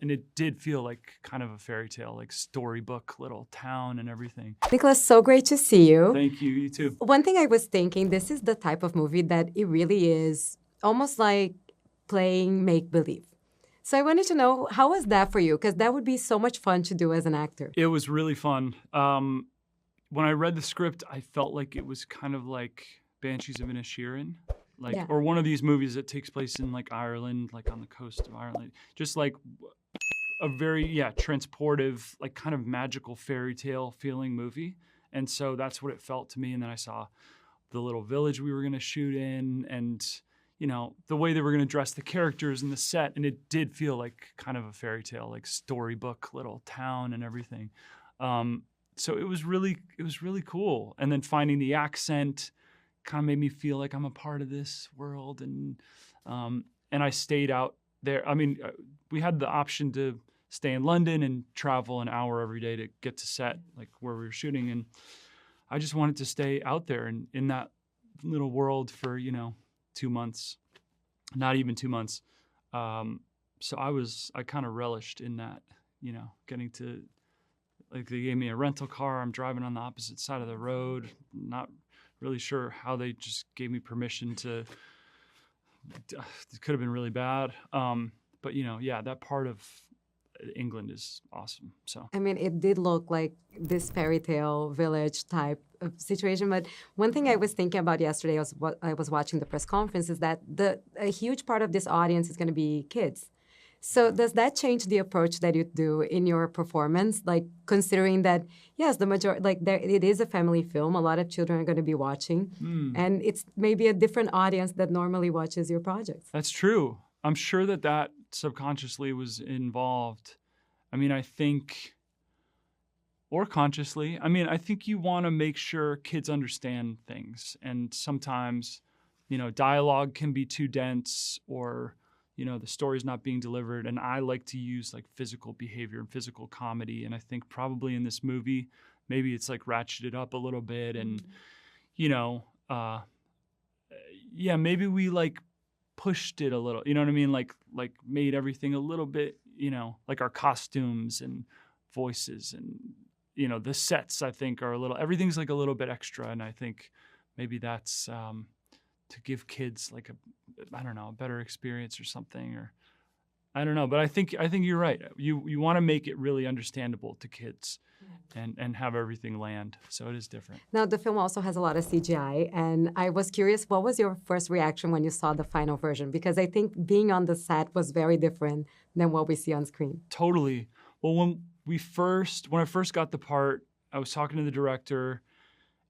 And it did feel like kind of a fairy tale, like storybook, little town and everything. Nicholas, so great to see you. Thank you, you too. One thing I was thinking, this is the type of movie that it really is almost like playing make-believe. So I wanted to know, how was that for you? Because that would be so much fun to do as an actor. It was really fun. When I read the script, I felt like it was kind of like Banshees of Inisherin, like, Yeah. or one of these movies that takes place in like Ireland, like on the coast of Ireland, just like a very, transportive, like kind of magical fairy tale feeling movie. And so that's what it felt to me. And then I saw the little village we were going to shoot in and, you know, the way they were going to dress the characters in the set. And it did feel like kind of a fairy tale, like storybook, little town and everything. So it was really cool. And then finding the accent kind of made me feel like I'm a part of this world. And I stayed out there. I mean, we had the option to stay in London and travel an hour every day to get to set, like where we were shooting. And I just wanted to stay out there and in that little world for, 2 months, not even 2 months. So I kind of relished in that, getting to, like, they gave me a rental car. I'm driving on the opposite side of the road. Not really sure how they just gave me permission to. It could have been really bad. But, that part of England is awesome. So I mean, it did look like this fairy tale village type of situation. But one thing I was thinking about yesterday was what I was watching the press conference is that a huge part of this audience is going to be kids. So does that change the approach that you do in your performance? Like, considering that, yes, the majority, like, it is a family film. A lot of children are going to be watching. And it's maybe a different audience that normally watches your projects. That's true. I'm sure that subconsciously was involved. I mean, I think, or consciously, I think you want to make sure kids understand things. And sometimes, dialogue can be too dense or, the story's not being delivered. And I like to use like physical behavior and physical comedy. And I think probably in this movie, maybe it's like ratcheted up a little bit. And, maybe we like pushed it a little, you know what I mean? Like made everything a little bit, like our costumes and voices and, the sets, I think everything's like a little bit extra. And I think maybe that's, to give kids like a better experience or something, or I don't know. But I think you're right. You want to make it really understandable to kids and have everything land. So it is different. Now, the film also has a lot of CGI. And I was curious, what was your first reaction when you saw the final version? Because I think being on the set was very different than what we see on screen. Totally. Well, when I first got the part, I was talking to the director,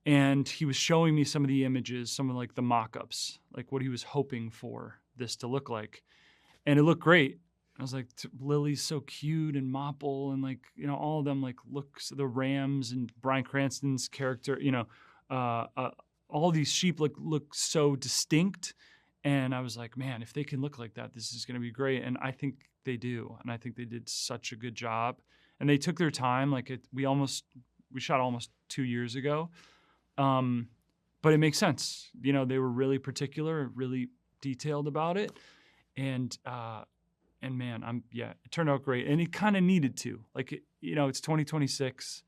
and he was showing me some of the images, some of like the mock-ups, like what he was hoping for this to look like. And it looked great. I was like, Lily's so cute and Mopple and like, all of them like the Rams and Bryan Cranston's character, all these sheep look so distinct. And I was like, man, if they can look like that, this is going to be great. And I think they do. And I think they did such a good job. And they took their time. Like we shot almost 2 years ago. But it makes sense. They were really particular, really detailed about it. And man, it turned out great. And it kind of needed to. Like, it's 2026.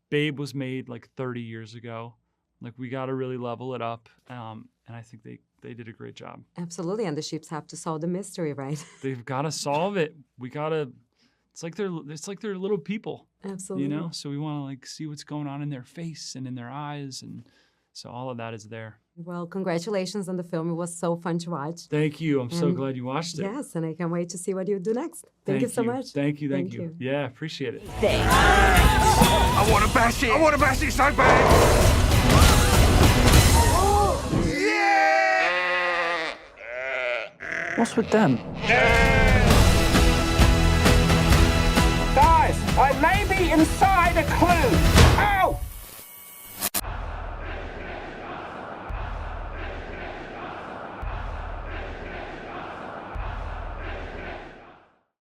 Babe was made like 30 years ago. Like, we got to really level it up. And I think they did a great job. Absolutely. And the sheeps have to solve the mystery, right? They've got to solve it. It's like they're little people. Absolutely. So we want to like see what's going on in their face and in their eyes. And so all of that is there. Well, congratulations on the film. It was so fun to watch. Thank you. I'm so glad you watched it. Yes, and I can't wait to see what you do next. Thank you so much. Thank you. Yeah, appreciate it. Thanks. I want to bash it. I want to bash it so bad. Yeah! What's with them? Guys, I may be inside a closet.